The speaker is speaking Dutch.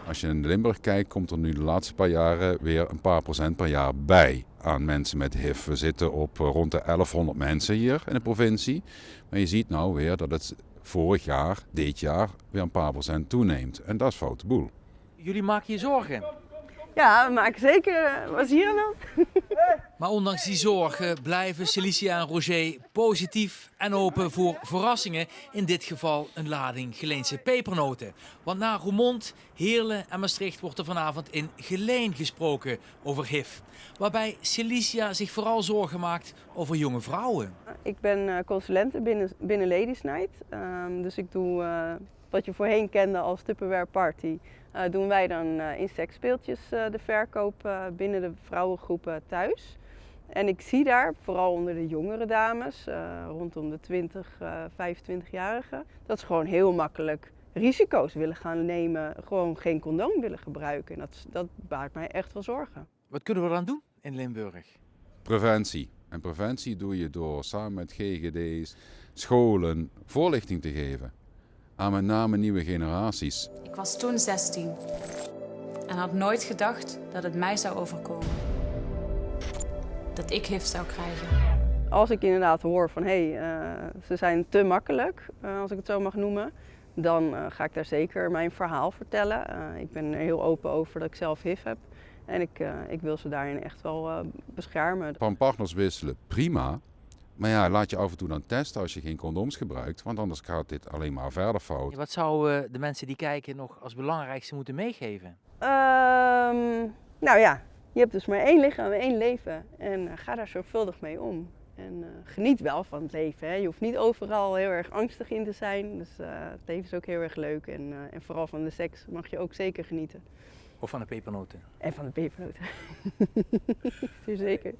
Als je in Limburg kijkt, komt er nu de laatste paar jaren weer een paar procent per jaar bij aan mensen met HIV. We zitten op rond de 1100 mensen hier in de provincie. Maar je ziet nou weer dat het vorig jaar, dit jaar, weer een paar procent toeneemt. En dat is foute boel. Jullie maken je zorgen. Ja, we maken zeker. Wat is hier dan? Maar ondanks die zorgen blijven Celicia en Roger positief en open voor verrassingen. In dit geval een lading Geleense pepernoten. Want na Roermond, Heerlen en Maastricht wordt er vanavond in Geleen gesproken over HIV. Waarbij Celicia zich vooral zorgen maakt over jonge vrouwen. Ik ben consulente binnen Ladies Night. Dus ik doe wat je voorheen kende als Tupperware Party. Doen wij dan in seksspeeltjes de verkoop binnen de vrouwengroepen thuis. En ik zie daar, vooral onder de jongere dames, rondom de 20, 25-jarigen, dat ze gewoon heel makkelijk risico's willen gaan nemen, gewoon geen condoom willen gebruiken. En dat baart mij echt wel zorgen. Wat kunnen we dan doen in Limburg? Preventie. En preventie doe je door samen met GGD's, scholen, voorlichting te geven. Aan met name nieuwe generaties. Ik was toen 16 en had nooit gedacht dat het mij zou overkomen. Dat ik HIV zou krijgen. Als ik inderdaad hoor van ze zijn te makkelijk, als ik het zo mag noemen, dan ga ik daar zeker mijn verhaal vertellen. Ik ben er heel open over dat ik zelf HIV heb en ik wil ze daarin echt wel beschermen. Van partners wisselen, prima. Maar ja, laat je af en toe dan testen als je geen condooms gebruikt, want anders gaat dit alleen maar verder fout. Wat zouden de mensen die kijken nog als belangrijkste moeten meegeven? Nou ja, je hebt dus maar één lichaam, één leven en ga daar zorgvuldig mee om. En geniet wel van het leven. Hè. Je hoeft niet overal heel erg angstig in te zijn. Dus het leven is ook heel erg leuk. En vooral van de seks mag je ook zeker genieten. Of van de pepernoten? En van de pepernoten. Zeker.